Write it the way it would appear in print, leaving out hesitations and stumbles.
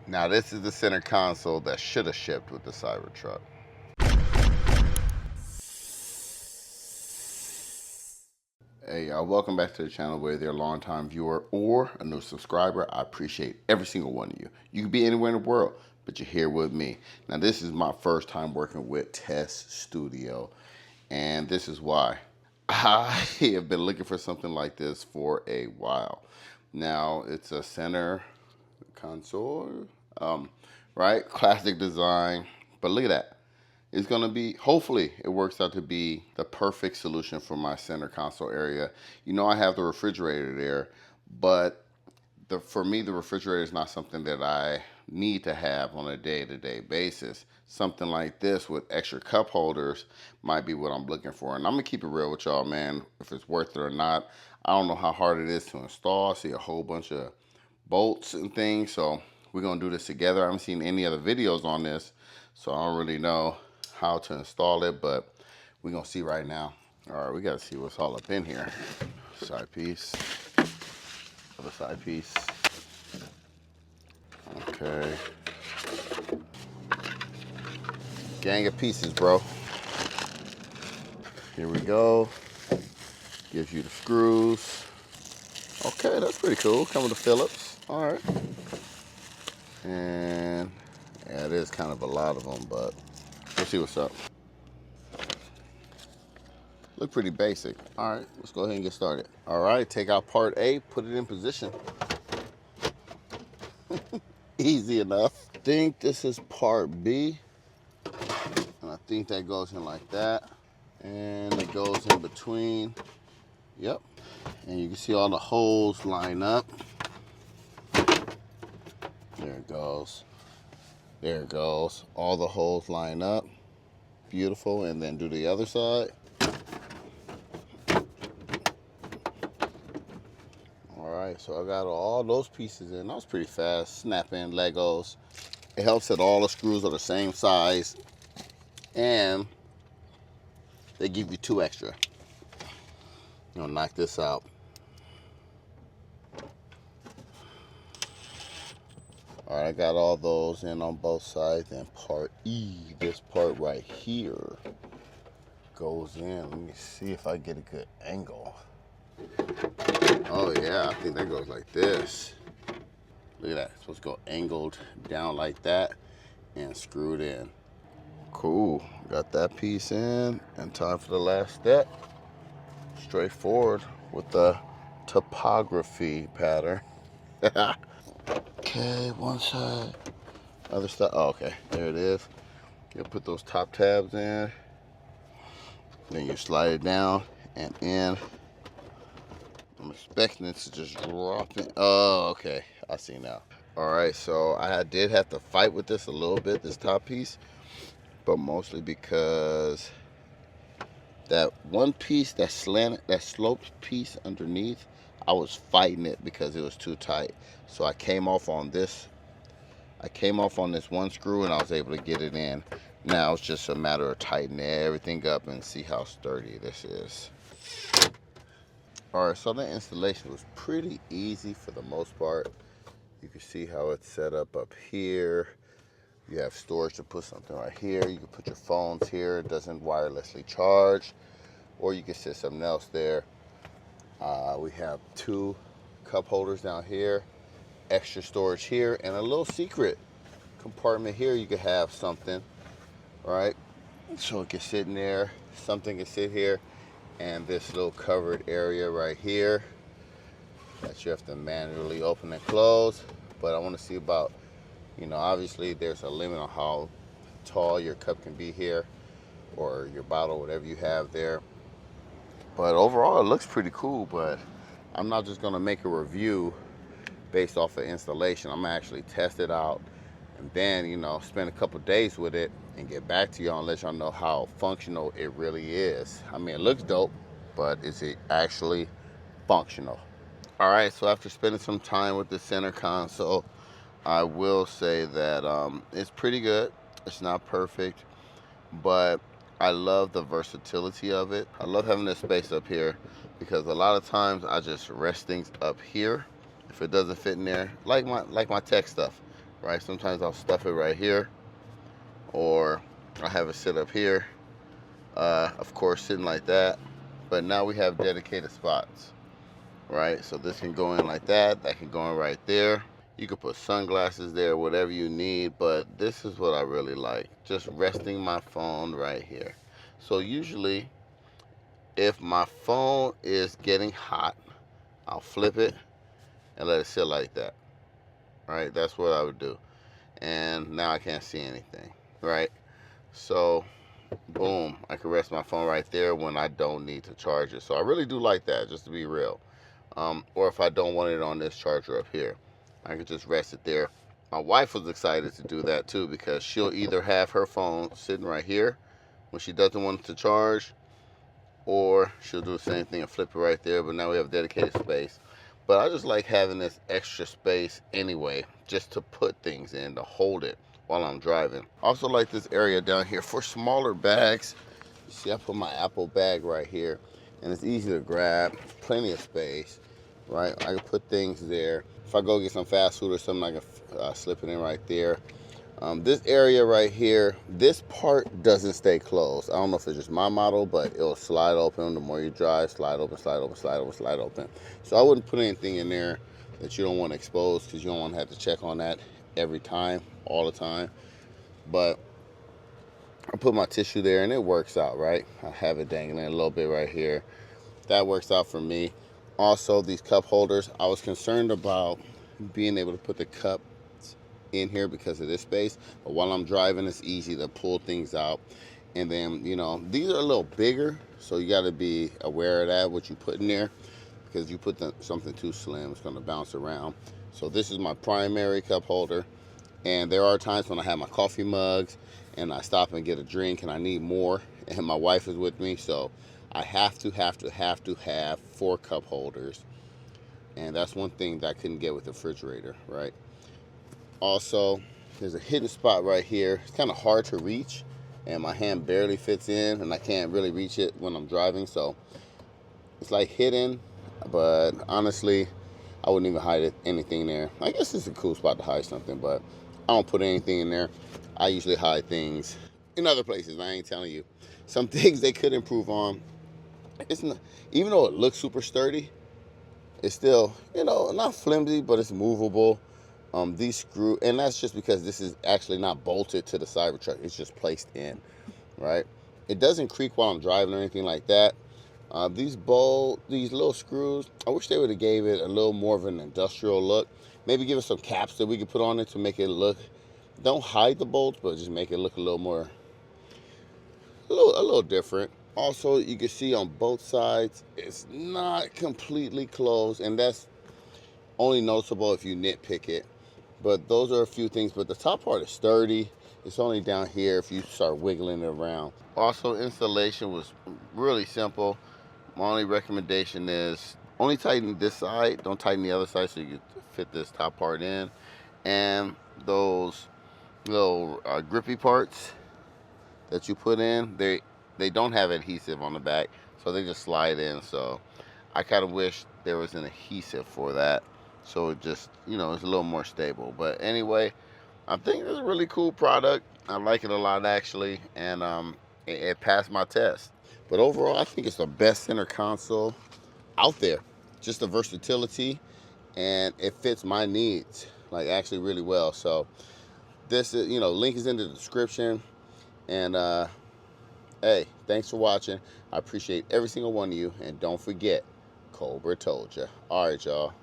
Now this is the center console that should have shipped with the Cybertruck. Hey y'all, welcome back to the channel. Whether you're a long-time viewer or a new subscriber, I appreciate every single one of you. You can be anywhere in the world, but you're here with me. Now this is my first time working with Test Studio, and this is why. I have been looking for something like this for a while. Now it's a center console, right? Classic design, but look at that. It's gonna be, hopefully it works out to be the perfect solution for my center console area. You know, I have the refrigerator there, but for me, the refrigerator is not something that I need to have on a day-to-day basis. Something like this with extra cup holders might be what I'm looking for. And I'm gonna keep it real with y'all, man, if it's worth it or not. I don't know how hard it is to install. I see a whole bunch of bolts and things, so we're gonna do this together. I haven't seen any other videos on this, so I don't really know how to install it, but we're gonna see right now. All right, we gotta see what's all up in here. Side piece, other side piece. Okay. Gang of pieces, bro. Here we go. Gives you the screws. Okay, that's pretty cool. Come with the Phillips. All right. And yeah, it is kind of a lot of them, but we'll see what's up. Look pretty basic. All right, let's go ahead and get started. All right, take out part A, put it in position. Easy enough. I think this is part B. And I think that goes in like that. And it goes in between. Yep. And you can see all the holes line up. There it goes. There it goes. All the holes line up. Beautiful. And then do the other side. Alright, so I got all those pieces in. That was pretty fast. Snap in Legos. It helps that all the screws are the same size. And they give you 2 extra. I'm gonna knock this out. Alright, I got all those in on both sides. And part E, this part right here, goes in. Let me see if I get a good angle. Oh yeah, I think that goes like this. Look at that. It's supposed to go angled down like that and screwed in. Cool. Got that piece in, and time for the last step. Straightforward with the topography pattern. Okay, one side. Other side. Oh, okay. There it is. You put those top tabs in. Then you slide it down and in. I'm expecting it to just drop in. Oh, okay. I see now. All right, so I did have to fight with this a little bit, this top piece, but mostly because that one piece, that slanted, that sloped piece underneath, I was fighting it because it was too tight. So I came off on this. I came off on this one screw and I was able to get it in. Now it's just a matter of tightening everything up and see how sturdy this is. All right, so the installation was pretty easy for the most part. You can see how it's set up here. You have storage to put something right here. You can put your phones here. It doesn't wirelessly charge. Or you can set something else there. We have 2 cup holders down here. Extra storage here. And a little secret compartment here. You can have something, right? So it can sit in there. Something can sit here. And this little covered area right here that you have to manually open and close. But I want to see about, you know, obviously there's a limit on how tall your cup can be here, or your bottle, whatever you have there. But overall it looks pretty cool, but I'm not just gonna make a review based off of installation. I'm gonna actually test it out and then, you know, spend a couple days with it and get back to y'all and let y'all know how functional it really is. I mean, it looks dope, but is it actually functional? All right, so after spending some time with the center console, I will say that it's pretty good. It's not perfect, but I love the versatility of it. I love having this space up here because a lot of times I just rest things up here if it doesn't fit in there, like my tech stuff. right? Sometimes I'll stuff it right here, or I'll have it sit up here, of course sitting like that. But now we have dedicated spots, right? So this can go in like that, that can go in right there. You can put sunglasses there, whatever you need, but this is what I really like, just resting my phone right here. So usually if my phone is getting hot, I'll flip it and let it sit like that, right? That's what I would do. And now I can't see anything, right? So boom, I can rest my phone right there when I don't need to charge it. So I really do like that, just to be real. Or if I don't want it on this charger up here, I can just rest it there. My wife was excited to do that too, because she'll either have her phone sitting right here when she doesn't want it to charge, or she'll do the same thing and flip it right there. But now we have dedicated space. But I just like having this extra space anyway, just to put things in, to hold it while I'm driving. Also like this area down here for smaller bags. You see, I put my Apple bag right here, and it's easy to grab, plenty of space, right? I can put things there. If I go get some fast food or something, I can slip it in right there. This area right here, this part doesn't stay closed. I don't know if it's just my model, but it'll slide open the more you drive. Slide open, slide open, slide open, slide open. So I wouldn't put anything in there that you don't want to expose, because you don't want to have to check on that every time, all the time. But I put my tissue there and it works out, right? I have it dangling a little bit right here. That works out for me. Also, these cup holders, I was concerned about being able to put the cup in here because of this space, but while I'm driving, it's easy to pull things out. And then, you know, these are a little bigger, so you got to be aware of that, what you put in there, because you put something too slim, it's going to bounce around. So this is my primary cup holder, and there are times when I have my coffee mugs and I stop and get a drink and I need more, and my wife is with me, so I have to have 4 cup holders. And that's one thing that I couldn't get with the refrigerator, right? Also, there's a hidden spot right here. It's kind of hard to reach, and my hand barely fits in, and I can't really reach it when I'm driving. So it's like hidden, but honestly, I wouldn't even hide anything there. I guess it's a cool spot to hide something, but I don't put anything in there. I usually hide things in other places. I ain't telling you. Some things they could improve on. It's not, even though it looks super sturdy, it's still, you know, not flimsy, but it's movable. These screw, and that's just because this is actually not bolted to the Cybertruck. It's just placed in, right? It doesn't creak while I'm driving or anything like that. These little screws, I wish they would have gave it a little more of an industrial look. Maybe give it some caps that we could put on it to make it look, don't hide the bolts, but just make it look a little more, a little different. Also, you can see on both sides, it's not completely closed, and that's only noticeable if you nitpick it. But those are a few things, but the top part is sturdy. It's only down here if you start wiggling it around. Also, installation was really simple. My only recommendation is only tighten this side, don't tighten the other side, so you can fit this top part in. And those little grippy parts that you put in, they don't have adhesive on the back, so they just slide in. So I kind of wish there was an adhesive for that, so it just, you know, it's a little more stable. But anyway, I think it's a really cool product. I like it a lot, actually, and it passed my test. But overall, I think it's the best center console out there. Just the versatility, and it fits my needs, like, actually really well. So this is, you know, link is in the description. And hey, thanks for watching. I appreciate every single one of you, and don't forget, Kobra told you. All right, y'all.